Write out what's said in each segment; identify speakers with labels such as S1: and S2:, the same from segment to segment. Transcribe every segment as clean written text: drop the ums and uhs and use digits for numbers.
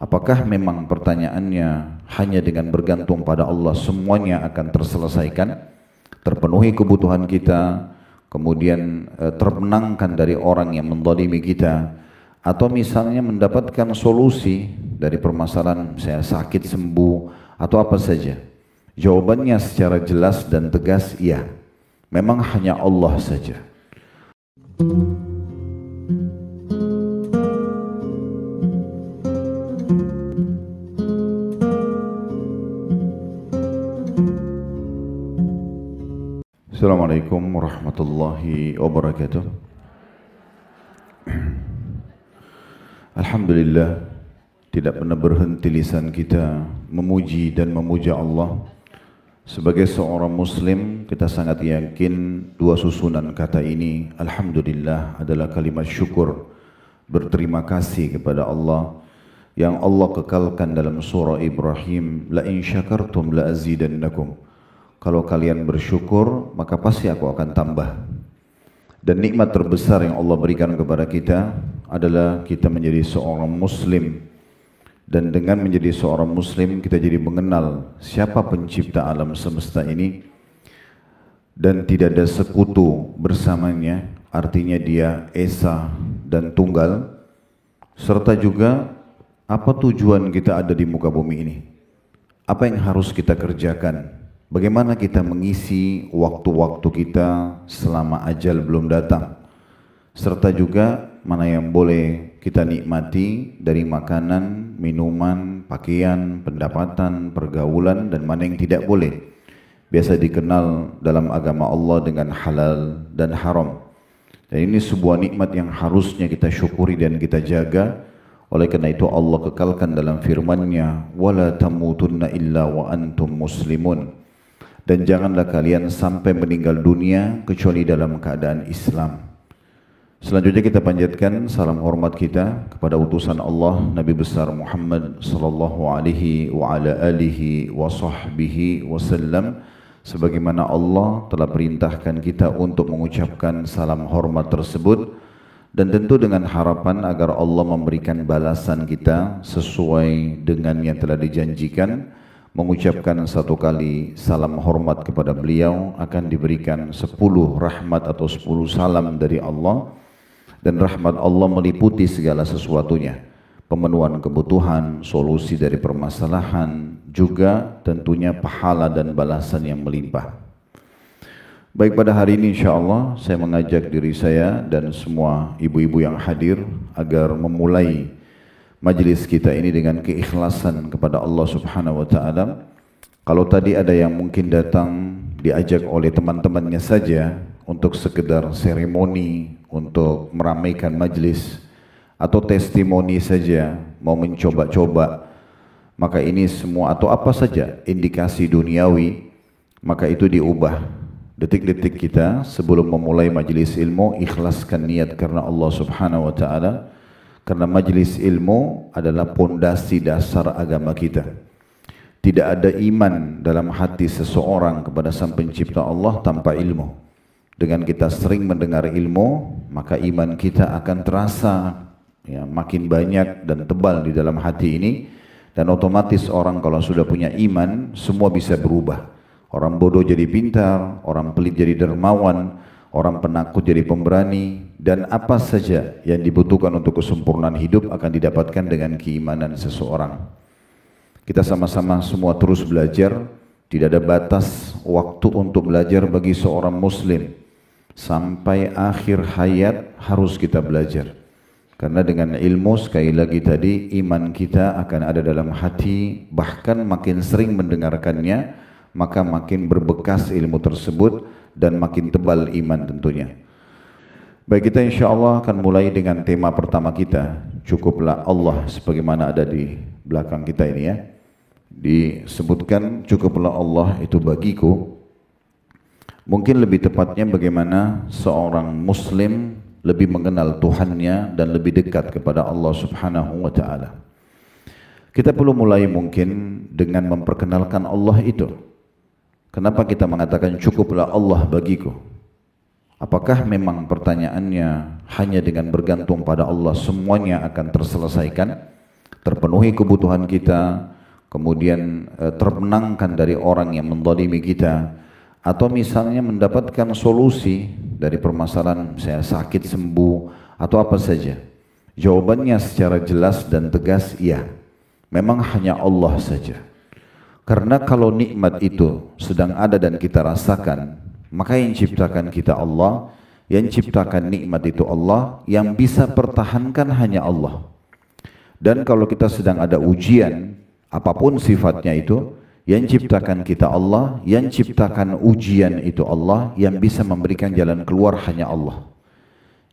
S1: Apakah memang pertanyaannya hanya dengan bergantung pada Allah semuanya akan terselesaikan, terpenuhi kebutuhan kita, kemudian termenangkan dari orang yang menzalimi kita, atau misalnya mendapatkan solusi dari permasalahan saya sakit sembuh atau apa saja? Jawabannya secara jelas dan tegas iya. Memang hanya Allah saja. Assalamualaikum warahmatullahi wabarakatuh. Alhamdulillah, tidak pernah berhenti lisan kita memuji dan memuja Allah. Sebagai seorang muslim, kita sangat yakin dua susunan kata ini, Alhamdulillah, adalah kalimat syukur, berterima kasih kepada Allah yang Allah kekalkan dalam surah Ibrahim, La in syakartum la azidannakum. Kalau kalian bersyukur, maka pasti aku akan tambah. Dan nikmat terbesar yang Allah berikan kepada kita adalah kita menjadi seorang muslim. Dan dengan menjadi seorang muslim, kita jadi mengenal siapa pencipta alam semesta ini. Dan tidak ada sekutu bersamanya, artinya dia esa dan tunggal. Serta juga apa tujuan kita ada di muka bumi ini. Apa yang harus kita kerjakan. Bagaimana kita mengisi waktu-waktu kita selama ajal belum datang, serta juga mana yang boleh kita nikmati dari makanan, minuman, pakaian, pendapatan, pergaulan, dan mana yang tidak boleh. Biasa dikenal dalam agama Allah dengan halal dan haram. Dan ini sebuah nikmat yang harusnya kita syukuri dan kita jaga. Oleh karena itu Allah kekalkan dalam firman-Nya, "Wala tamutunna illa wa antum muslimun." Dan janganlah kalian sampai meninggal dunia kecuali dalam keadaan Islam. Selanjutnya kita panjatkan salam hormat kita kepada utusan Allah Nabi besar Muhammad sallallahu alaihi wa ala alihi wa sahbihi wasallam, sebagaimana Allah telah perintahkan kita untuk mengucapkan salam hormat tersebut, dan tentu dengan harapan agar Allah memberikan balasan kita sesuai dengan yang telah dijanjikan. Mengucapkan satu kali salam hormat kepada beliau akan diberikan 10 rahmat atau 10 salam dari Allah, dan rahmat Allah meliputi segala sesuatunya, pemenuhan kebutuhan, solusi dari permasalahan, juga tentunya pahala dan balasan yang melimpah. Baik, pada hari ini insyaAllah saya mengajak diri saya dan semua ibu-ibu yang hadir agar memulai majlis kita ini dengan keikhlasan kepada Allah Subhanahu wa taala. Kalau tadi ada yang mungkin datang diajak oleh teman-temannya saja untuk sekedar seremoni, untuk meramaikan majlis, atau testimoni saja, mau mencoba-coba, maka ini semua atau apa saja indikasi duniawi, maka itu diubah. Detik-detik kita sebelum memulai majlis ilmu, ikhlaskan niat karena Allah Subhanahu wa taala. Karena majlis ilmu adalah pondasi dasar agama kita. Tidak ada iman dalam hati seseorang kepada Sang Pencipta Allah tanpa ilmu. Dengan kita sering mendengar ilmu, maka iman kita akan terasa ya, makin banyak dan tebal di dalam hati ini. Dan otomatis orang kalau sudah punya iman, semua bisa berubah. Orang bodoh jadi pintar, orang pelit jadi dermawan, orang penakut jadi pemberani, dan apa saja yang dibutuhkan untuk kesempurnaan hidup akan didapatkan dengan keimanan seseorang. Kita sama-sama semua terus belajar, tidak ada batas waktu untuk belajar bagi seorang muslim. Sampai akhir hayat harus kita belajar. Karena dengan ilmu, sekali lagi tadi, iman kita akan ada dalam hati, bahkan makin sering mendengarkannya, maka makin berbekas ilmu tersebut, dan makin tebal iman tentunya. Baik, kita insyaAllah akan mulai dengan tema pertama kita, cukuplah Allah, sebagaimana ada di belakang kita ini ya. Disebutkan cukuplah Allah itu bagiku. Mungkin lebih tepatnya bagaimana seorang muslim lebih mengenal Tuhannya dan lebih dekat kepada Allah Subhanahu wa ta'ala. Kita perlu mulai mungkin dengan memperkenalkan Allah itu. Kenapa kita mengatakan cukuplah Allah bagiku? Apakah memang pertanyaannya hanya dengan bergantung pada Allah semuanya akan terselesaikan, terpenuhi kebutuhan kita, kemudian termenangkan dari orang yang menzalimi kita, atau misalnya mendapatkan solusi dari permasalahan saya sakit sembuh atau apa saja. Jawabannya secara jelas dan tegas, iya. Memang hanya Allah saja. Karena kalau nikmat itu sedang ada dan kita rasakan, maka yang ciptakan kita Allah, yang ciptakan nikmat itu Allah, yang bisa pertahankan hanya Allah. Dan kalau kita sedang ada ujian, apapun sifatnya itu, yang ciptakan kita Allah, yang ciptakan ujian itu Allah, yang bisa memberikan jalan keluar hanya Allah.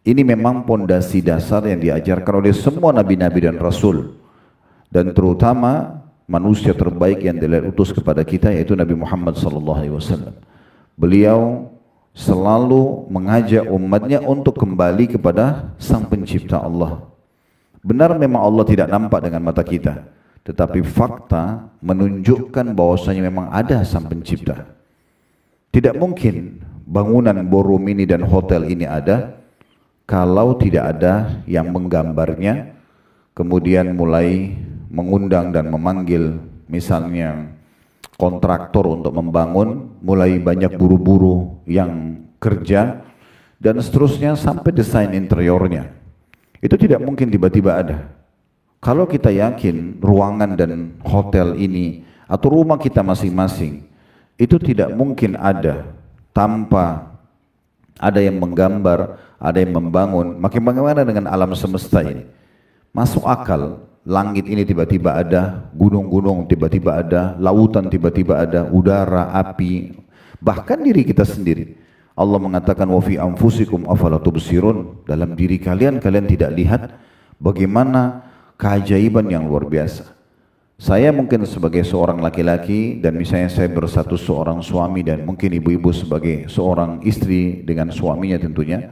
S1: Ini memang pondasi dasar yang diajarkan oleh semua nabi-nabi dan rasul. Dan terutama manusia terbaik yang diutus kepada kita, yaitu Nabi Muhammad SAW. Beliau selalu mengajak umatnya untuk kembali kepada Sang Pencipta Allah. Benar memang Allah tidak nampak dengan mata kita, tetapi fakta menunjukkan bahwasanya memang ada Sang Pencipta. Tidak mungkin bangunan ballroom ini dan hotel ini ada kalau tidak ada yang menggambarnya, kemudian mulai mengundang dan memanggil misalnya kontraktor untuk membangun, mulai banyak buru-buru yang kerja dan seterusnya sampai desain interiornya. Itu tidak mungkin tiba-tiba ada. Kalau kita yakin ruangan dan hotel ini atau rumah kita masing-masing itu tidak mungkin ada tanpa ada yang menggambar, ada yang membangun, maka bagaimana dengan alam semesta ini? Masuk akal langit ini tiba-tiba ada, gunung-gunung tiba-tiba ada, lautan tiba-tiba ada, udara, api, bahkan diri kita sendiri. Allah mengatakan wa fi anfusikum afala tubsirun, dalam diri kalian tidak lihat bagaimana keajaiban yang luar biasa. Saya mungkin sebagai seorang laki-laki dan misalnya saya bersatu seorang suami dan mungkin ibu-ibu sebagai seorang istri dengan suaminya tentunya,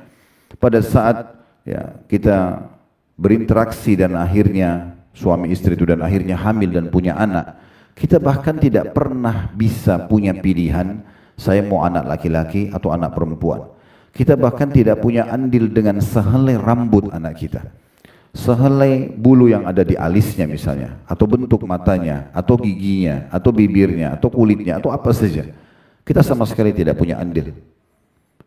S1: pada saat ya kita berinteraksi dan akhirnya suami istri itu dan akhirnya hamil dan punya anak, kita bahkan tidak pernah bisa punya pilihan saya mau anak laki-laki atau anak perempuan. Kita bahkan tidak punya andil dengan sehelai rambut anak kita, sehelai bulu yang ada di alisnya misalnya, atau bentuk matanya, atau giginya, atau bibirnya, atau kulitnya, atau apa saja. Kita sama sekali tidak punya andil.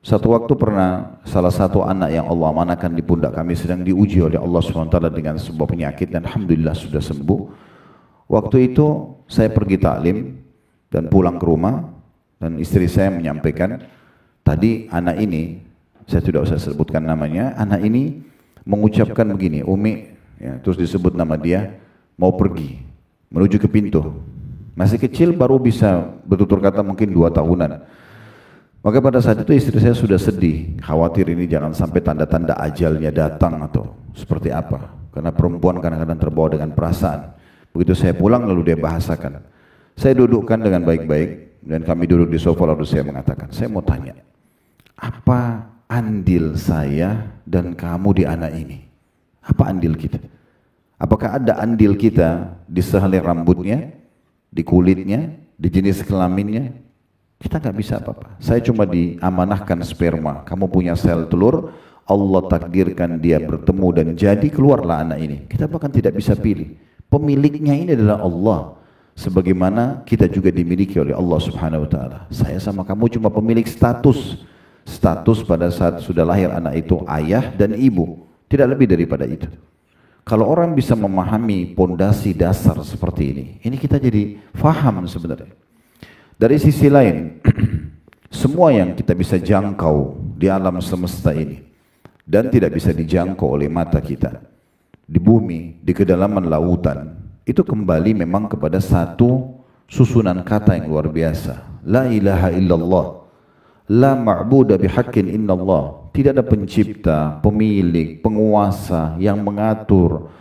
S1: Satu waktu pernah salah satu anak yang Allah amanahkan di pundak kami sedang diuji oleh Allah SWT dengan sebuah penyakit dan alhamdulillah sudah sembuh. Waktu itu saya pergi taklim dan pulang ke rumah dan istri saya menyampaikan, tadi anak ini, saya tidak usah sebutkan namanya, anak ini mengucapkan begini, Umi, ya, terus disebut nama dia, mau pergi menuju ke pintu. Masih kecil, baru bisa bertutur kata mungkin 2 tahunan. Maka pada saat itu istri saya sudah sedih, khawatir ini jangan sampai tanda-tanda ajalnya datang atau seperti apa. Karena perempuan kadang-kadang terbawa dengan perasaan. Begitu saya pulang lalu dia bahasakan. Saya dudukkan dengan baik-baik dan kami duduk di sofa lalu saya mengatakan, saya mau tanya, apa andil saya dan kamu di anak ini? Apa andil kita? Apakah ada andil kita di sehelai rambutnya, di kulitnya, di jenis kelaminnya? Kita nggak bisa apa-apa. Saya cuma diamanahkan sperma. Kamu punya sel telur, Allah takdirkan dia bertemu dan jadi keluarlah anak ini. Kita bahkan tidak bisa pilih. Pemiliknya ini adalah Allah. Sebagaimana kita juga dimiliki oleh Allah Subhanahu Wa Taala. Saya sama kamu cuma pemilik status. Status pada saat sudah lahir anak itu ayah dan ibu. Tidak lebih daripada itu. Kalau orang bisa memahami pondasi dasar seperti ini kita jadi faham sebenarnya. Dari sisi lain, semua yang kita bisa jangkau di alam semesta ini dan tidak bisa dijangkau oleh mata kita, di bumi, di kedalaman lautan, itu kembali memang kepada satu susunan kata yang luar biasa. La ilaha illallah, la ma'buda bihaqqin illallah. Tidak ada pencipta, pemilik, penguasa yang mengatur,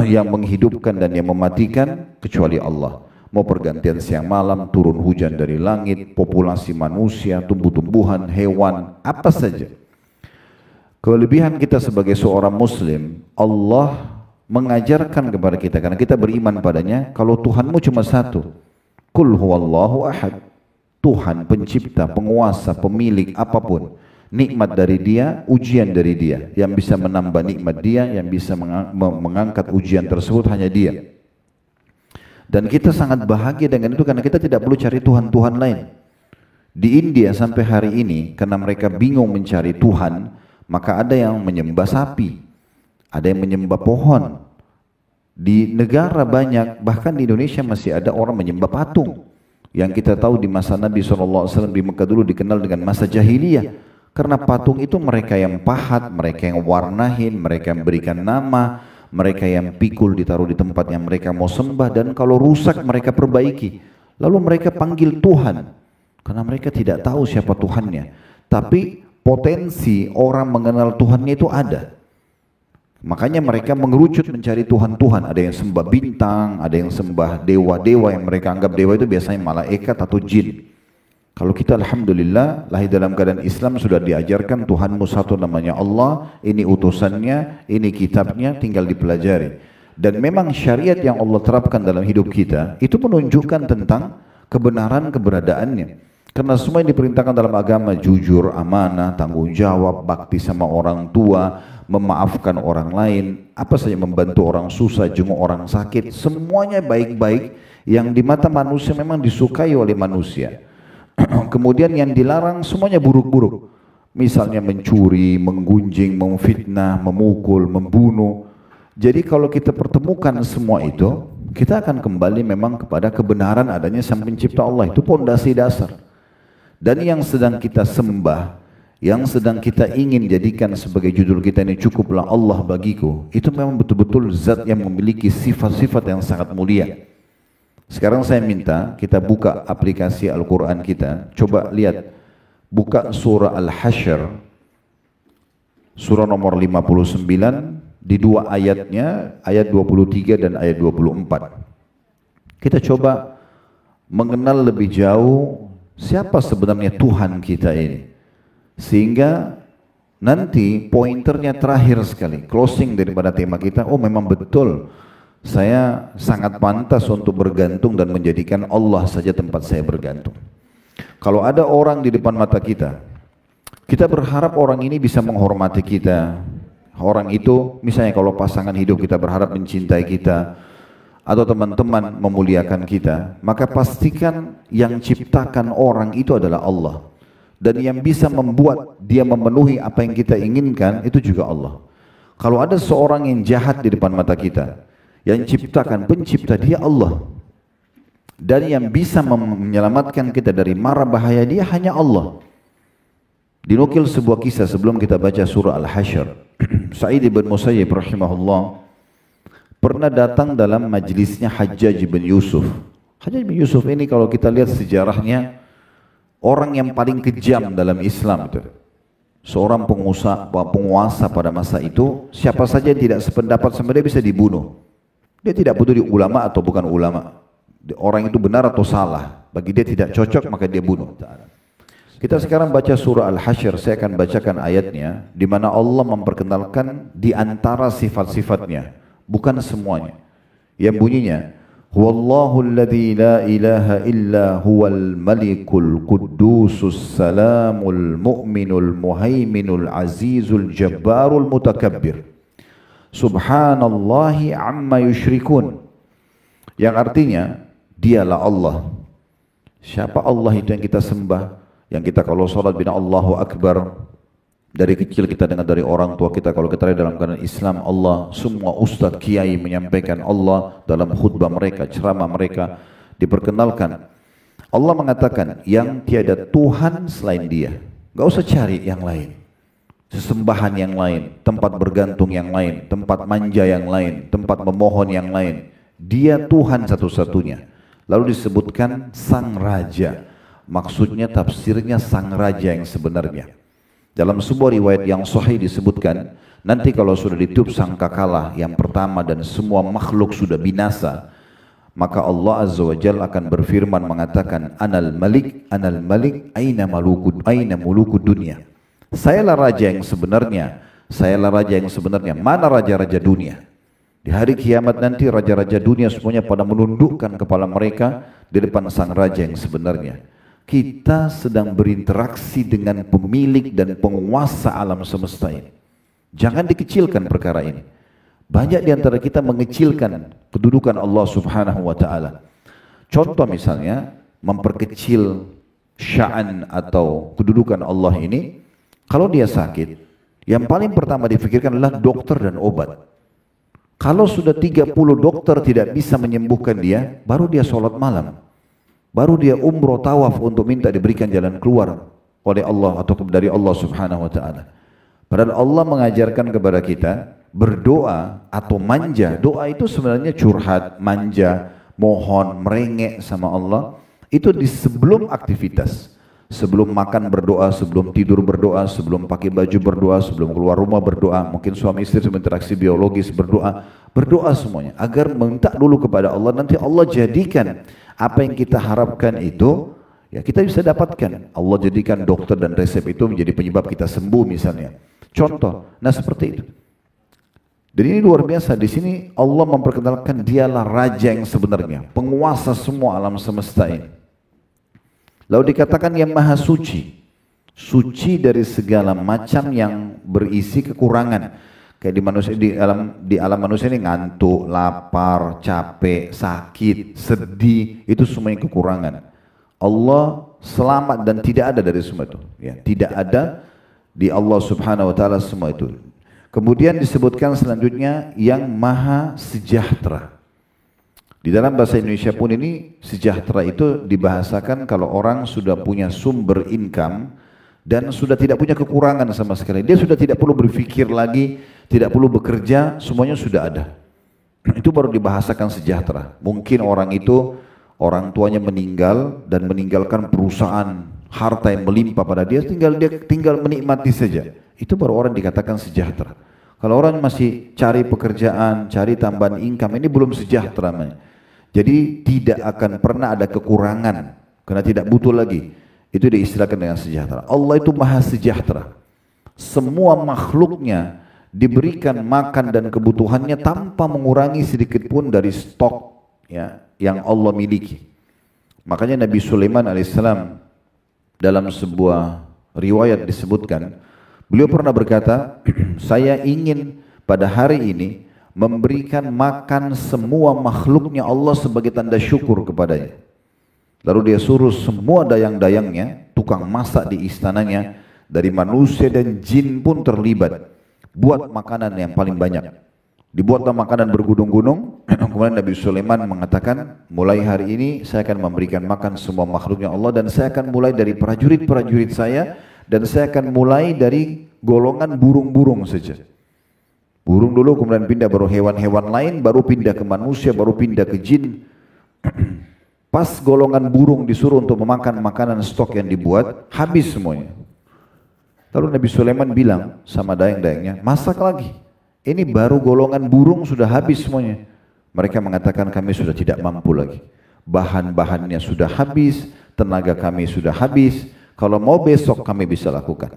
S1: yang menghidupkan dan yang mematikan kecuali Allah. Mau pergantian siang malam, turun hujan dari langit, populasi manusia, tumbuh-tumbuhan, hewan, apa saja. Kelebihan kita sebagai seorang muslim, Allah mengajarkan kepada kita, karena kita beriman padanya, kalau Tuhanmu cuma satu, Qul huwallahu ahad, Tuhan pencipta, penguasa, pemilik, apapun. nikmat dari dia, ujian dari dia. Yang bisa menambah nikmat dia, yang bisa mengangkat ujian tersebut hanya dia. Dan kita sangat bahagia dengan itu karena kita tidak perlu cari Tuhan-Tuhan lain. Di India sampai hari ini, karena mereka bingung mencari Tuhan, maka ada yang menyembah sapi, ada yang menyembah pohon. Di negara banyak, bahkan di Indonesia masih ada orang menyembah patung. Yang kita tahu di masa Nabi SAW di Mekah dulu dikenal dengan masa jahiliyah. Karena patung itu mereka yang pahat, mereka yang warnahin, mereka yang berikan nama, mereka yang pikul ditaruh di tempat yang mereka mau sembah, dan kalau rusak mereka perbaiki. Lalu mereka panggil Tuhan, karena mereka tidak tahu siapa Tuhannya. Tapi potensi orang mengenal Tuhannya itu ada. Makanya mereka mengerucut mencari Tuhan-Tuhan. Ada yang sembah bintang, ada yang sembah dewa-dewa yang mereka anggap dewa itu biasanya malaikat atau jin. Kalau kita alhamdulillah lahir dalam keadaan Islam, sudah diajarkan Tuhanmu satu namanya Allah, ini utusannya, ini kitabnya, tinggal dipelajari. Dan memang syariat yang Allah terapkan dalam hidup kita itu menunjukkan tentang kebenaran keberadaannya. Karena semua yang diperintahkan dalam agama, jujur, amanah, tanggung jawab, bakti sama orang tua, memaafkan orang lain, apa saja membantu orang susah, jenguk orang sakit, semuanya baik-baik yang di mata manusia memang disukai oleh manusia. Kemudian yang dilarang semuanya buruk-buruk. Misalnya mencuri, menggunjing, memfitnah, memukul, membunuh. Jadi kalau kita pertemukan semua itu, kita akan kembali memang kepada kebenaran adanya Sang Pencipta Allah. Itu pondasi dasar. Dan yang sedang kita sembah, yang sedang kita ingin jadikan sebagai judul kita ini, cukuplah Allah bagiku, itu memang betul-betul zat yang memiliki sifat-sifat yang sangat mulia. Sekarang saya minta kita buka aplikasi Al-Quran kita, coba lihat, buka surah Al-Hasyr, surah nomor 59, di dua ayatnya, ayat 23 dan ayat 24. Kita coba mengenal lebih jauh siapa sebenarnya Tuhan kita ini. Sehingga nanti pointernya terakhir sekali, closing daripada tema kita, oh memang betul, saya sangat pantas untuk bergantung dan menjadikan Allah saja tempat saya bergantung. Kalau ada orang di depan mata kita, kita berharap orang ini bisa menghormati kita. Orang itu, misalnya kalau pasangan hidup kita berharap mencintai kita, atau teman-teman memuliakan kita, maka pastikan yang ciptakan orang itu adalah Allah. Dan yang bisa membuat dia memenuhi apa yang kita inginkan itu juga Allah. Kalau ada seorang yang jahat di depan mata kita, yang ciptakan, pencipta dia Allah. Dan yang bisa menyelamatkan kita dari mara bahaya dia hanya Allah. Dinukil sebuah kisah sebelum kita baca surah Al-Hasyr. Sa'id bin Musayyib rahimahullah pernah datang dalam majlisnya Hajjaj bin Yusuf. Hajjaj bin Yusuf ini kalau kita lihat sejarahnya, orang yang paling kejam dalam Islam itu. Seorang penguasa pada masa itu, siapa saja yang tidak sependapat sama dia bisa dibunuh. Dia tidak peduli ulama atau bukan ulama. Orang itu benar atau salah, bagi dia tidak cocok maka dia bunuh. Kita sekarang baca surah Al-Hasyr, saya akan bacakan ayatnya, di mana Allah memperkenalkan di antara sifat-sifatnya, bukan semuanya. Yang bunyinya, Huwallahu alladhi la ilaha illa huwal malikul quddusus salamul mu'minul muhaiminul azizul jabbarul mutakabbir. Subhanallahi amma yushrikun. Yang artinya, dialah Allah. Siapa Allah itu yang kita sembah? Yang kita kalau sholat bina Allahu Akbar, dari kecil kita dengar dari orang tua kita, kalau kita dalam keadaan Islam Allah, semua ustadz kiai menyampaikan Allah dalam khutbah mereka, ceramah mereka, diperkenalkan. Allah mengatakan yang tiada Tuhan selain Dia. Gak usah cari yang lain, sesembahan yang lain, tempat bergantung yang lain, tempat manja yang lain, tempat memohon yang lain. Dia Tuhan satu-satunya. Lalu disebutkan Sang Raja. Maksudnya tafsirnya Sang Raja yang sebenarnya. Dalam sebuah riwayat yang sahih disebutkan, nanti kalau sudah ditiup sangkakala yang pertama dan semua makhluk sudah binasa, maka Allah Azza wa Jalla akan berfirman mengatakan, Anal Malik, aina mulukud dunia. Sayalah raja yang sebenarnya, sayalah raja yang sebenarnya. Mana raja-raja dunia? Di hari kiamat nanti raja-raja dunia semuanya pada menundukkan kepala mereka di depan Sang Raja yang sebenarnya. kita sedang berinteraksi dengan pemilik dan penguasa alam semesta ini. Jangan dikecilkan perkara ini. Banyak di antara kita mengecilkan kedudukan Allah Subhanahu wa taala. Contoh misalnya memperkecil sya'an atau kedudukan Allah ini. Kalau dia sakit, yang paling pertama difikirkan adalah dokter dan obat. Kalau sudah 30 dokter tidak bisa menyembuhkan dia, baru dia sholat malam. Baru dia umroh tawaf untuk minta diberikan jalan keluar oleh Allah atau dari Allah Subhanahu wa taala. Padahal Allah mengajarkan kepada kita berdoa atau manja. Doa itu sebenarnya curhat, manja, mohon, merengek sama Allah. Itu di sebelum aktivitas. Sebelum makan berdoa, sebelum tidur berdoa, sebelum pakai baju berdoa, sebelum keluar rumah berdoa, mungkin suami istri berinteraksi biologis berdoa, berdoa semuanya agar minta dulu kepada Allah, nanti Allah jadikan apa yang kita harapkan itu ya kita bisa dapatkan. Allah jadikan dokter dan resep itu menjadi penyebab kita sembuh misalnya. Contoh, nah seperti itu. Dan ini luar biasa, di sini Allah memperkenalkan dialah raja yang sebenarnya, penguasa semua alam semesta ini. Lalu dikatakan yang maha suci, suci dari segala macam yang berisi kekurangan. Kayak di manusia, di alam manusia ini ngantuk, lapar, capek, sakit, sedih, itu semuanya kekurangan. Allah selamat dan tidak ada dari semua itu. Ya, tidak ada di Allah Subhanahu wa taala semua itu. Kemudian disebutkan selanjutnya yang maha sejahtera. Di dalam bahasa Indonesia pun ini sejahtera itu dibahasakan kalau orang sudah punya sumber income dan sudah tidak punya kekurangan sama sekali. Dia sudah tidak perlu berpikir lagi, tidak perlu bekerja, semuanya sudah ada. Itu baru dibahasakan sejahtera. Mungkin orang itu, orang tuanya meninggal dan meninggalkan perusahaan, harta yang melimpah pada dia tinggal menikmati saja. Itu baru orang dikatakan sejahtera. Kalau orang masih cari pekerjaan, cari tambahan income, ini belum sejahtera. Jadi tidak akan pernah ada kekurangan karena tidak butuh lagi. Itu diistilahkan dengan sejahtera. Allah itu maha sejahtera. Semua makhluknya diberikan makan dan kebutuhannya tanpa mengurangi sedikit pun dari stok ya yang Allah miliki. Makanya Nabi Sulaiman alaihissalam dalam sebuah riwayat disebutkan, beliau pernah berkata, saya ingin pada hari ini memberikan makan semua makhluknya Allah sebagai tanda syukur kepadanya. Lalu dia suruh semua dayang-dayangnya, tukang masak di istananya, dari manusia dan jin pun terlibat, buat makanan yang paling banyak. Dibuatlah makanan bergunung-gunung. Kemudian Nabi Sulaiman mengatakan, mulai hari ini saya akan memberikan makan semua makhluknya Allah, dan saya akan mulai dari prajurit-prajurit saya, dan saya akan mulai dari golongan burung-burung saja. Burung dulu, kemudian pindah baru hewan-hewan lain, baru pindah ke manusia, baru pindah ke jin. Pas golongan burung disuruh untuk memakan makanan stok yang dibuat, habis semuanya. Lalu Nabi Sulaiman bilang sama dayang-dayangnya, masak lagi. Ini baru golongan burung sudah habis semuanya. Mereka mengatakan kami sudah tidak mampu lagi. Bahan-bahannya sudah habis, tenaga kami sudah habis. Kalau mau besok kami bisa lakukan.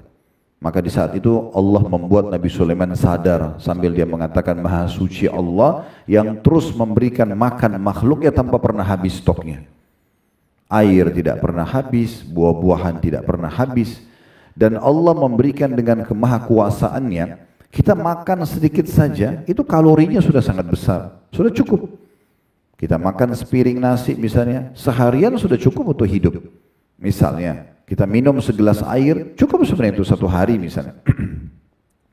S1: Maka di saat itu Allah membuat Nabi Sulaiman sadar sambil dia mengatakan maha suci Allah yang terus memberikan makan makhluknya tanpa pernah habis stoknya. Air tidak pernah habis, buah-buahan tidak pernah habis. Dan Allah memberikan dengan kemahakuasaannya, kita makan sedikit saja, itu kalorinya sudah sangat besar, sudah cukup. Kita makan sepiring nasi misalnya, seharian sudah cukup untuk hidup. Misalnya, kita minum segelas air, cukup sebenarnya itu satu hari misalnya.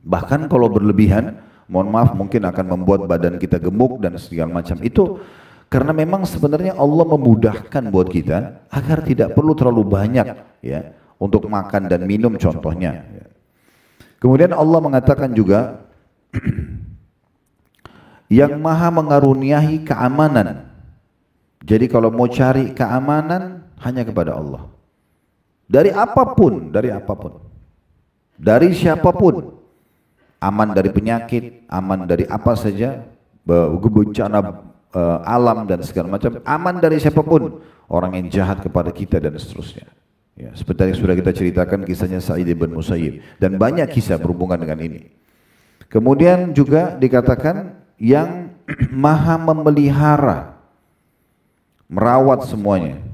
S1: Bahkan kalau berlebihan, mohon maaf mungkin akan membuat badan kita gemuk dan segala macam. Itu karena memang sebenarnya Allah memudahkan buat kita agar tidak perlu terlalu banyak ya untuk makan dan minum contohnya. Kemudian Allah mengatakan juga yang maha mengaruniai keamanan. Jadi kalau mau cari keamanan hanya kepada Allah. Dari apapun, dari siapapun, aman dari penyakit, aman dari apa saja, bencana alam dan segala macam, aman dari siapapun, orang yang jahat kepada kita dan seterusnya. Ya, seperti yang sudah kita ceritakan kisahnya Sa'id bin Musayyib dan banyak kisah berhubungan dengan ini. Kemudian juga dikatakan yang maha memelihara, merawat semuanya.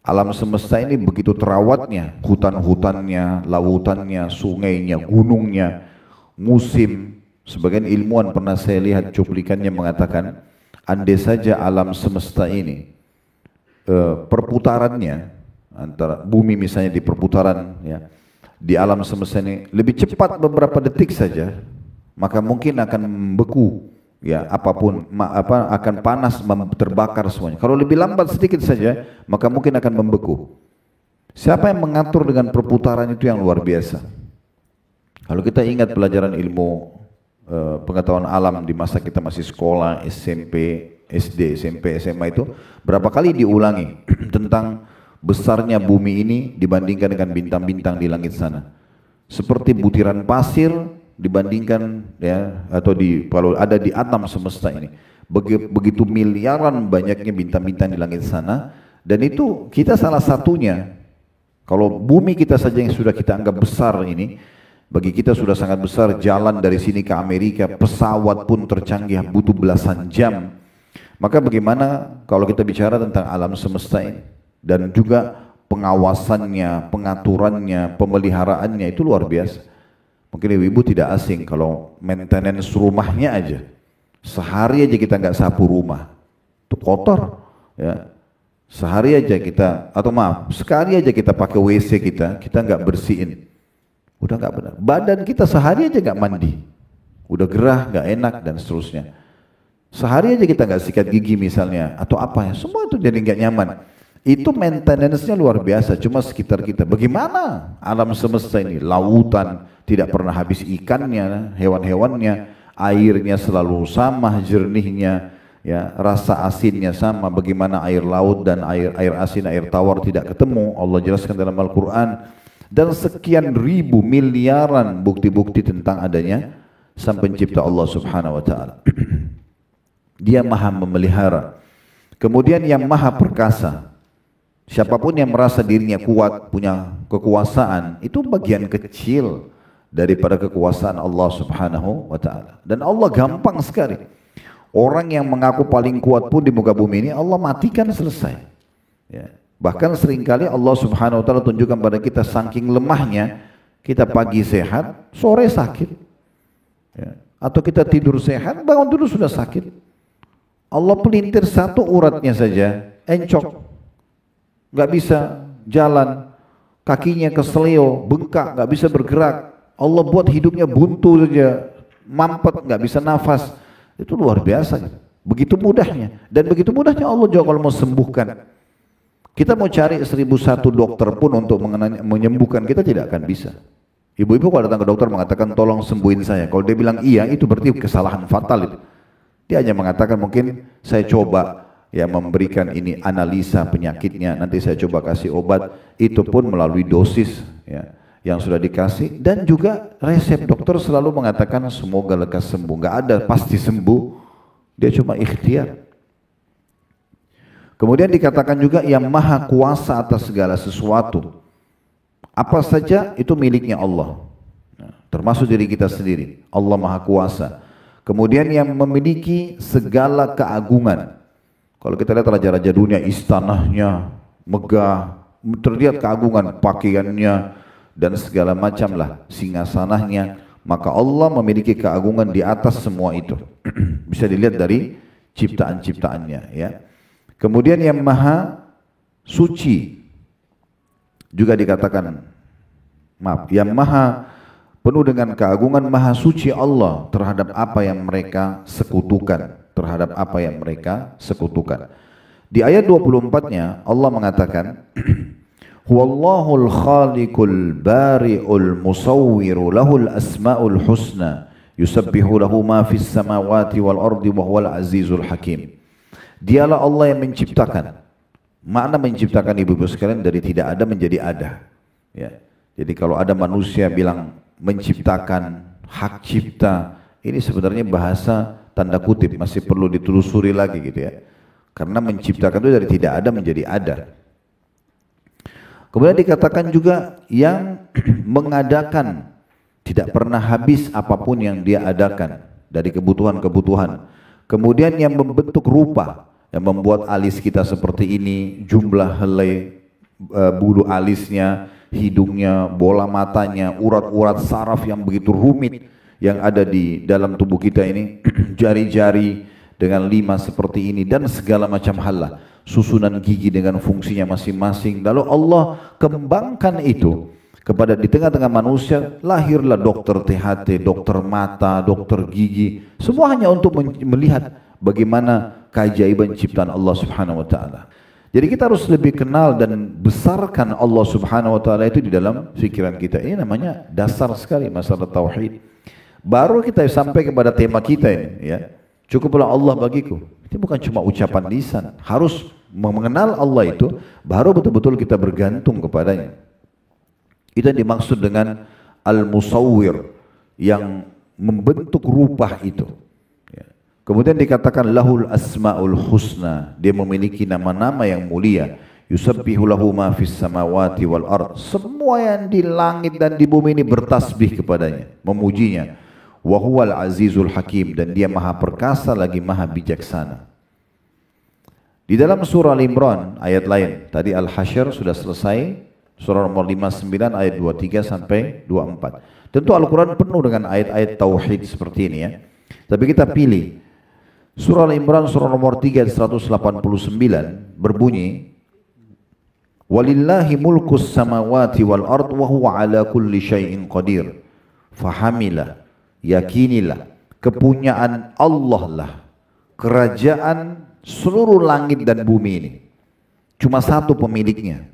S1: Alam semesta ini begitu terawatnya, hutan-hutannya, lautannya, sungainya, gunungnya, musim. Sebagian ilmuwan pernah saya lihat cuplikannya mengatakan, andai saja alam semesta ini perputarannya antara bumi misalnya di perputaran ya, di alam semesta ini lebih cepat beberapa detik saja, maka mungkin akan membeku ya, apapun akan panas, terbakar semuanya. Kalau lebih lambat sedikit saja, maka mungkin akan membeku. Siapa yang mengatur dengan perputaran itu yang luar biasa? Kalau kita ingat pelajaran ilmu pengetahuan alam di masa kita masih sekolah, SMP, SD, SMP, SMA itu berapa kali diulangi tentang besarnya bumi ini dibandingkan dengan bintang-bintang di langit sana. Seperti butiran pasir dibandingkan ya, atau kalau ada di alam semesta ini. Begitu miliaran banyaknya bintang-bintang di langit sana, dan itu kita salah satunya. Kalau bumi kita saja yang sudah kita anggap besar ini, bagi kita sudah sangat besar, jalan dari sini ke Amerika, pesawat pun tercanggih butuh belasan jam. Maka bagaimana kalau kita bicara tentang alam semesta ini? Dan juga pengawasannya, pengaturannya, pemeliharaannya itu luar biasa. Mungkin ibu-ibu tidak asing kalau maintenance rumahnya aja. Sehari aja kita nggak sapu rumah, itu kotor. Ya. Sehari aja kita, atau maaf, sekali aja kita pakai WC kita nggak bersihin. Udah nggak benar. Badan kita sehari aja nggak mandi, udah gerah, nggak enak dan seterusnya. Sehari aja kita nggak sikat gigi misalnya, atau apa ya, semua itu jadi nggak nyaman. Itu maintenance-nya luar biasa, cuma sekitar kita. Bagaimana alam semesta ini? Lautan tidak pernah habis ikannya, hewan-hewannya, airnya selalu sama jernihnya, ya, rasa asinnya sama. Bagaimana air laut dan air asin, air tawar tidak ketemu? Allah jelaskan dalam Al-Quran. Dan sekian ribu miliaran bukti-bukti tentang adanya Sang Pencipta Allah Subhanahu wa Ta'ala. Dia maha memelihara. Kemudian yang maha perkasa. Siapapun yang merasa dirinya kuat, punya kekuasaan, itu bagian kecil daripada kekuasaan Allah Subhanahu wa Ta'ala. Dan Allah gampang sekali. Orang yang mengaku paling kuat pun di muka bumi ini, Allah matikan, selesai. Ya. Bahkan seringkali Allah Subhanahu wa Ta'ala tunjukkan pada kita saking lemahnya, kita pagi sehat, sore sakit. Ya. Atau kita tidur sehat, bangun dulu sudah sakit. Allah pelintir satu uratnya saja, encok. Nggak bisa jalan, kakinya keseleo, bengkak, nggak bisa bergerak. Allah buat hidupnya buntu saja, mampet, nggak bisa nafas. Itu luar biasa. Begitu mudahnya, dan begitu mudahnya Allah juga kalau mau sembuhkan. Kita mau cari 1001 dokter pun untuk menyembuhkan kita tidak akan bisa. Ibu-ibu kalau datang ke dokter mengatakan tolong sembuhin saya, kalau dia bilang iya, itu berarti kesalahan fatal itu. Dia hanya mengatakan mungkin saya coba ya memberikan ini analisa penyakitnya, nanti saya coba kasih obat, itu pun melalui dosis ya, yang sudah dikasih. Dan juga resep dokter selalu mengatakan semoga lekas sembuh, nggak ada pasti sembuh, dia cuma ikhtiar. Kemudian dikatakan juga yang maha kuasa atas segala sesuatu, apa saja itu miliknya Allah, termasuk diri kita sendiri. Allah maha kuasa. Kemudian yang memiliki segala keagungan. Kalau kita lihat raja-raja dunia, istananya megah, terlihat keagungan pakaiannya dan segala macam lah, singgasananya. Maka Allah memiliki keagungan di atas semua itu. Bisa dilihat dari ciptaan-ciptaannya ya. Kemudian yang maha suci juga dikatakan, maaf, yang maha penuh dengan keagungan, maha suci Allah terhadap apa yang mereka sekutukan. Terhadap apa yang mereka sekutukan. Di ayat 24-nya Allah mengatakan, Huwallahul khaliqul bari'ul musawwiru lahul asma'ul husna yusabbihu lahu ma fis samawati wal ardi wa huwal azizul hakim. Dialah Allah yang menciptakan. Makna menciptakan ibu-ibu sekalian dari tidak ada menjadi ada. Ya. Jadi kalau ada manusia bilang menciptakan, hak cipta, ini sebenarnya bahasa tanda kutip, masih perlu ditelusuri lagi gitu ya. Karena menciptakan itu dari tidak ada menjadi ada. Kemudian dikatakan juga yang mengadakan, tidak pernah habis apapun yang dia adakan dari kebutuhan-kebutuhan. Kemudian yang membentuk rupa, yang membuat alis kita seperti ini, jumlah helai bulu alisnya, hidungnya, bola matanya, urat-urat saraf yang begitu rumit yang ada di dalam tubuh kita ini, jari-jari dengan 5 seperti ini dan segala macam hal lah, susunan gigi dengan fungsinya masing-masing. Lalu Allah kembangkan itu kepada di tengah-tengah manusia, lahirlah dokter THT, dokter mata, dokter gigi, semua hanya untuk melihat bagaimana keajaiban ciptaan Allah Subhanahu wa taala. Jadi kita harus lebih kenal dan besarkan Allah Subhanahu wa taala itu di dalam pikiran kita. Ini namanya dasar sekali masalah tauhid. Baru kita sampai kepada tema kita ini, ya. Cukuplah Allah bagiku. Itu bukan cuma ucapan lisan, harus mengenal Allah itu baru betul-betul kita bergantung kepadanya. Itu yang dimaksud dengan al-musawwir, yang membentuk rupa itu. Kemudian dikatakan lahul asmaul husna, dia memiliki nama-nama yang mulia. Yusabbihu lahu ma fis samawati wal ard, semua yang di langit dan di bumi ini bertasbih kepadanya, memujinya. Wa huwal azizul hakim, dan dia maha perkasa lagi maha bijaksana. Di dalam surah Al-Imran ayat lain, tadi Al-Hasyr sudah selesai, surah nomor 59 ayat 23 sampai 24. Tentu Al-Quran penuh dengan ayat-ayat tauhid seperti ini, ya. Tapi kita pilih surah Al-Imran surah nomor 3 ayat 189 berbunyi, walillahi mulkus samawati wal ard wa huwa ala kulli syai'in qadir. Fahamilah, yakinilah, kepunyaan Allah lah kerajaan seluruh langit dan bumi ini. Cuma satu pemiliknya.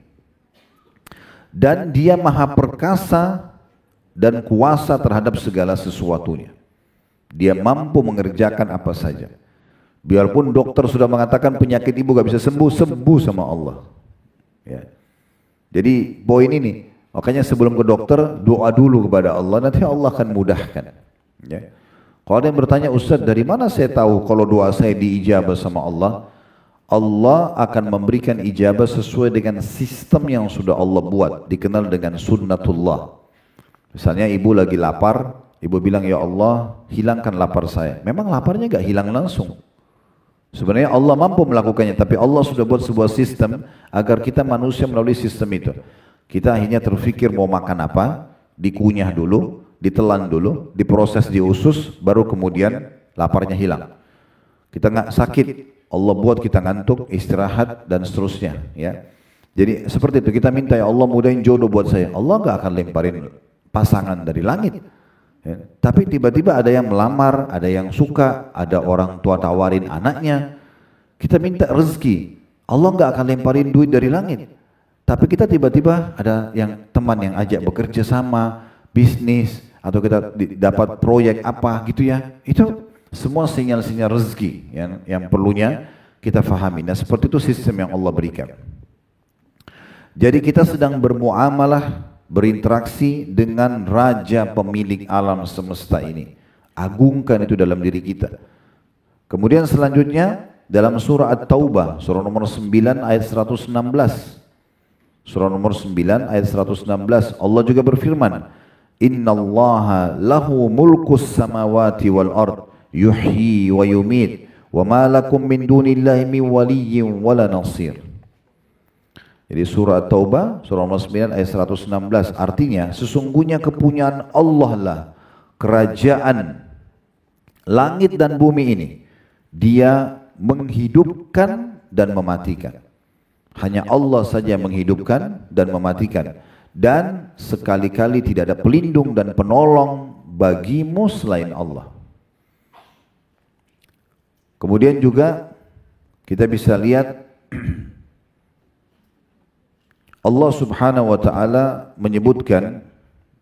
S1: Dan dia maha perkasa dan kuasa terhadap segala sesuatunya. Dia mampu mengerjakan apa saja. Biarpun dokter sudah mengatakan penyakit ibu gak bisa sembuh, sembuh sama Allah. Ya. Jadi poin ini, makanya sebelum ke dokter doa dulu kepada Allah, nanti Allah akan mudahkan. Ya. Kalau ada yang bertanya, Ustaz dari mana saya tahu kalau doa saya diijabah sama Allah? Allah akan memberikan ijabah sesuai dengan sistem yang sudah Allah buat, dikenal dengan sunnatullah. Misalnya ibu lagi lapar, ibu bilang, ya Allah hilangkan lapar saya. Memang laparnya gak hilang langsung. Sebenarnya Allah mampu melakukannya, tapi Allah sudah buat sebuah sistem agar kita manusia melalui sistem itu. Kita akhirnya terfikir mau makan apa, dikunyah dulu, ditelan dulu, diproses di usus, baru kemudian laparnya hilang. Kita nggak sakit, Allah buat kita ngantuk, istirahat dan seterusnya, ya. Jadi seperti itu, kita minta ya Allah mudahin jodoh buat saya. Allah nggak akan lemparin pasangan dari langit. Ya. Tapi tiba-tiba ada yang melamar, ada yang suka, ada orang tua tawarin anaknya. Kita minta rezeki, Allah nggak akan lemparin duit dari langit. Tapi kita tiba-tiba ada yang teman yang ajak bekerja sama, bisnis, atau kita dapat proyek apa gitu ya. Itu semua sinyal-sinyal rezeki yang perlunya kita fahami. Nah seperti itu sistem yang Allah berikan. Jadi kita sedang bermuamalah, berinteraksi dengan Raja pemilik alam semesta ini. Agungkan itu dalam diri kita. Kemudian selanjutnya dalam surah At-Taubah, surah nomor 9 ayat 116. Surah nomor 9 ayat 116, Allah juga berfirman, Innallaha lahu mulkus samawati wal ard yuhyi wa yumit wa ma lakum min dunillahi min waliyyin wala nasir. Jadi surah At-Taubah surah nomor 9 ayat 116 artinya sesungguhnya kepunyaan Allah lah kerajaan langit dan bumi ini. Dia menghidupkan dan mematikan. Hanya Allah saja yang menghidupkan dan mematikan. Dan sekali-kali tidak ada pelindung dan penolong bagimu selain Allah. Kemudian juga kita bisa lihat Allah Subhanahu wa taala menyebutkan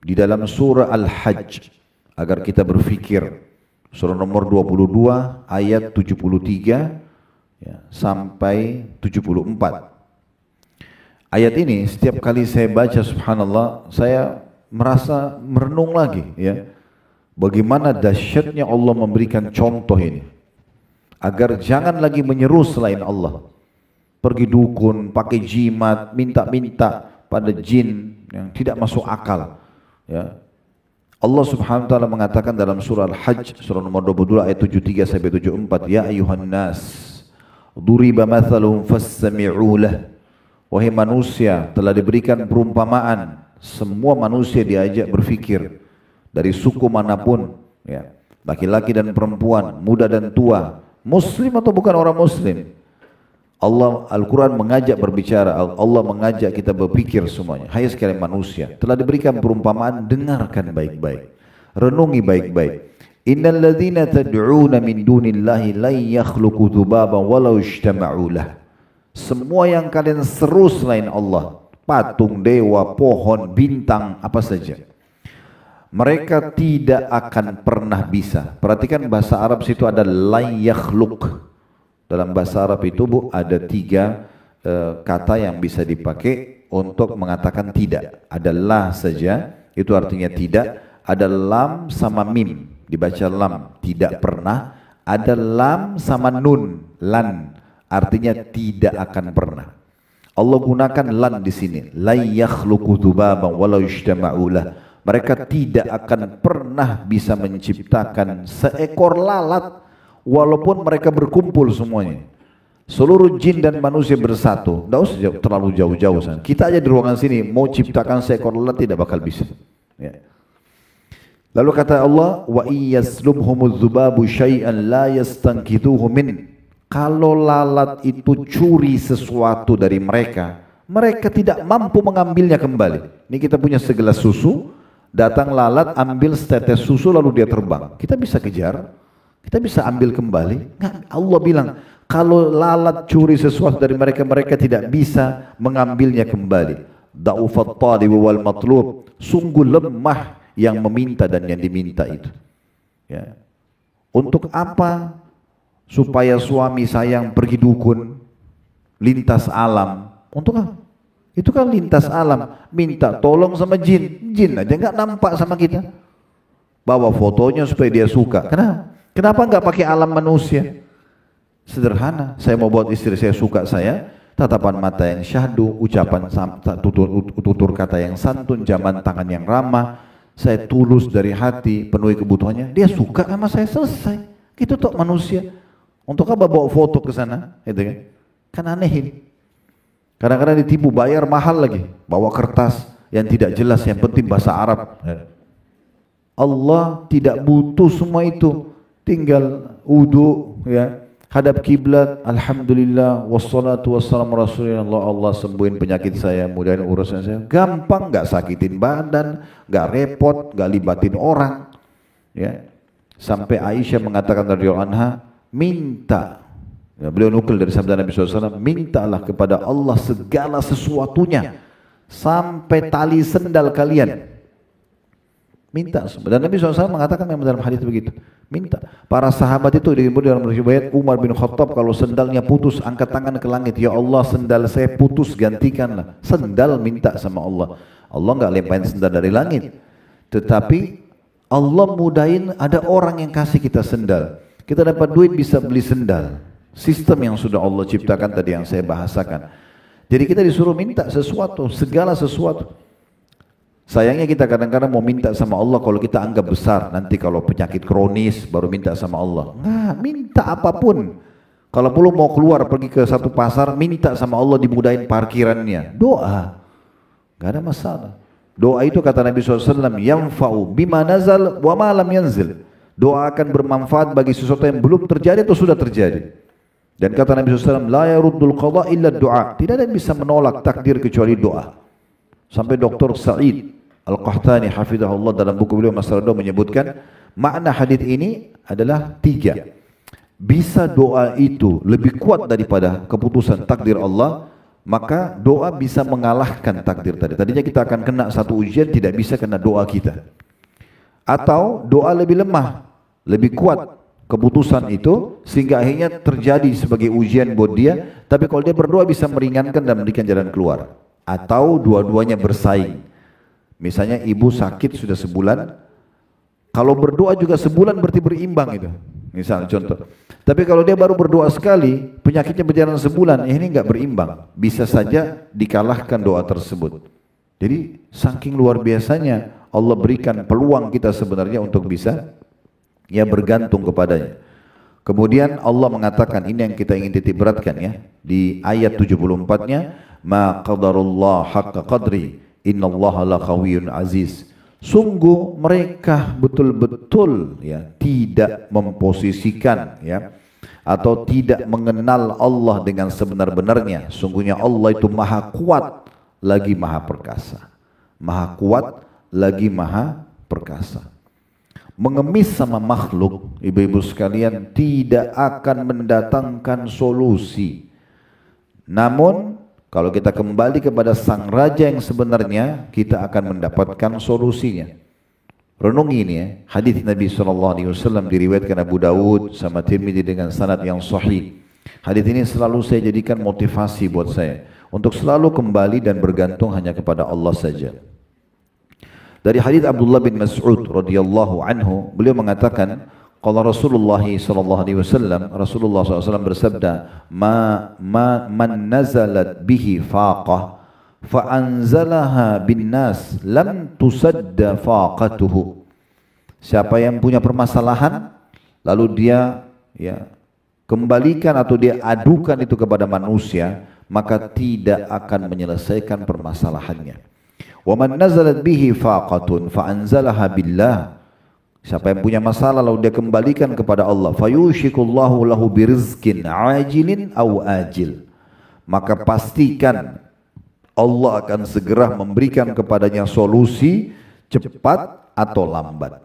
S1: di dalam surah Al-Hajj agar kita berfikir, surah nomor 22 ayat 73 ya, sampai 74. Ayat ini setiap kali saya baca subhanallah saya merasa merenung lagi ya. Bagaimana dahsyatnya Allah memberikan contoh ini. Agar jangan lagi menyeru selain Allah. Pergi dukun, pakai jimat, minta-minta pada jin yang tidak masuk akal. Ya. Allah Subhanahu wa taala mengatakan dalam surah Al-Hajj surah nomor 22 ayat 73 sampai 74, ya ayuhan nas, duriba mathalun fastami'u lah, Wahai manusia, telah diberikan perumpamaan. Semua manusia diajak berfikir dari suku manapun, ya, laki-laki dan perempuan, muda dan tua, muslim atau bukan orang muslim. Allah Al-Quran mengajak berbicara, Allah mengajak kita berpikir semuanya. Hai sekalian manusia, telah diberikan perumpamaan, dengarkan baik-baik, renungi baik-baik. Innal ladzina tad'una min dunillahi la yakhluqu dzubaban walau ijtama'u lah. Semua yang kalian seru selain Allah, patung, dewa, pohon, bintang, apa saja, mereka tidak akan pernah bisa. Perhatikan bahasa Arab situ ada la yakhluq. Dalam bahasa Arab itu ada tiga kata yang bisa dipakai untuk mengatakan tidak. Ada la saja, itu artinya tidak. Ada lam sama mim, dibaca lam, tidak pernah. Ada lam sama nun, lan, artinya tidak akan pernah. Allah gunakan lan di sini. La yakhluqu dzubaban walau ijtama'u lah. Mereka tidak akan pernah bisa menciptakan seekor lalat walaupun mereka berkumpul semuanya. Seluruh jin dan manusia bersatu. Tidak usah terlalu jauh-jauh. Kita aja di ruangan sini mau ciptakan seekor lalat tidak bakal bisa. Ya. Lalu kata Allah, wa iyaslubhumudz dzubabu syai'an la yastankithuhu min. Kalau lalat itu curi sesuatu dari mereka, mereka tidak mampu mengambilnya kembali. Ini kita punya segelas susu, datang lalat ambil setetes susu lalu dia terbang. Kita bisa kejar, kita bisa ambil kembali. Nggak, Allah bilang, kalau lalat curi sesuatu dari mereka, mereka tidak bisa mengambilnya kembali. Da'ufat talib wal matlub. Sungguh lemah yang meminta dan yang diminta itu. Ya. Untuk apa? Supaya suami sayang pergi dukun, lintas alam. Untuk apa? Itu kan lintas alam. Minta tolong sama jin. Jin aja nggak nampak sama kita. Bawa fotonya supaya dia suka. Kenapa? Kenapa nggak pakai alam manusia? Sederhana. Saya mau buat istri saya suka saya. Tatapan mata yang syahdu, ucapan tutur kata yang santun, jaman tangan yang ramah. Saya tulus dari hati, penuhi kebutuhannya. Dia suka sama saya, selesai. Itu tok manusia. Untuk apa bawa foto ke sana? Gitu kan? Kan aneh ini. Kadang-kadang ditipu, bayar mahal lagi. Bawa kertas yang tidak jelas, yang penting bahasa Arab. Allah tidak butuh semua itu. Tinggal wudu, ya, hadap kiblat, alhamdulillah, wassalatu wassalamu rasulillah, Allah sembuhin penyakit saya, mudahin urusan saya. Gampang, nggak sakitin badan, nggak repot, nggak libatin orang. Ya. Sampai Aisyah mengatakan radhiyallahu anha, minta. Ya, beliau nukil dari sabda Nabi SAW, mintalah kepada Allah segala sesuatunya, sampai tali sendal kalian. Minta. Dan Nabi SAW mengatakan memang dalam hadis begitu. Minta. Para sahabat itu dalam riwayat Umar bin Khattab kalau sendalnya putus angkat tangan ke langit, ya Allah sendal saya putus gantikanlah. Sendal minta sama Allah. Allah nggak lemparin sendal dari langit. Tetapi Allah mudahin ada orang yang kasih kita sendal. Kita dapat duit bisa beli sendal. Sistem yang sudah Allah ciptakan tadi yang saya bahasakan. Jadi kita disuruh minta sesuatu, segala sesuatu. Sayangnya kita kadang-kadang mau minta sama Allah kalau kita anggap besar. Nanti kalau penyakit kronis baru minta sama Allah. Nggak, minta apapun. Kalau perlu mau keluar pergi ke satu pasar, minta sama Allah dimudahin parkirannya. Doa. Nggak ada masalah. Doa itu kata Nabi SAW, yanfa'u bima nazal wa ma lam yanzil. Doa akan bermanfaat bagi sesuatu yang belum terjadi atau sudah terjadi. Dan kata Nabi SAW, la yaruddul qadha illa doa. Tidak ada yang bisa menolak takdir kecuali doa. Sampai Dr. Sa'id Al-Qahtani hafizahullah dalam buku beliau Masalah Doa menyebutkan makna hadis ini adalah 3. Bisa doa itu lebih kuat daripada keputusan takdir Allah, maka doa bisa mengalahkan takdir tadi. Tadinya kita akan kena satu ujian, tidak bisa kena doa kita. Atau doa lebih lemah, lebih kuat keputusan itu sehingga akhirnya terjadi sebagai ujian buat dia, tapi kalau dia berdoa bisa meringankan dan memberikan jalan keluar. Atau dua-duanya bersaing. Misalnya ibu sakit sudah sebulan, kalau berdoa juga sebulan berarti berimbang itu. Misal contoh. Tapi kalau dia baru berdoa sekali, penyakitnya berjalan sebulan, ini enggak berimbang. Bisa saja dikalahkan doa tersebut. Jadi saking luar biasanya Allah berikan peluang kita sebenarnya untuk bisa ya bergantung kepadanya. Kemudian Allah mengatakan, ini yang kita ingin titik beratkan ya, di ayat 74-nya, ma qadarullah haqqa qadri innallaha laqawiyyun aziz. Sungguh mereka betul-betul ya tidak memposisikan ya atau tidak mengenal Allah dengan sebenar-benarnya. Sungguhnya Allah itu maha kuat lagi maha perkasa. Maha kuat lagi maha perkasa. Mengemis sama makhluk, ibu-ibu sekalian, tidak akan mendatangkan solusi. Namun kalau kita kembali kepada sang raja yang sebenarnya, kita akan mendapatkan solusinya. Renungi ini ya, hadis Nabi SAW diriwayatkan Abu Dawud sama Tirmidzi dengan sanad yang sahih. Hadis ini selalu saya jadikan motivasi buat saya untuk selalu kembali dan bergantung hanya kepada Allah saja. Dari hadis Abdullah bin Mas'ud radhiyallahu anhu, beliau mengatakan, qala Rasulullah sallallahu alaihi wasallam, Rasulullah SAW bersabda, man nazalat bihi faqah fa anzalaha bin nas lam tusadda faqatuhu. Siapa yang punya permasalahan lalu dia ya kembalikan atau dia adukan itu kepada manusia, maka tidak akan menyelesaikan permasalahannya. Wa man nazalat bihi faqatun fa anzalaha billah. Siapa yang punya masalah lalu dia kembalikan kepada Allah, fayushikullahu lahu birizqin ajilin aw ajil. Maka pastikan Allah akan segera memberikan kepadanya solusi cepat atau lambat.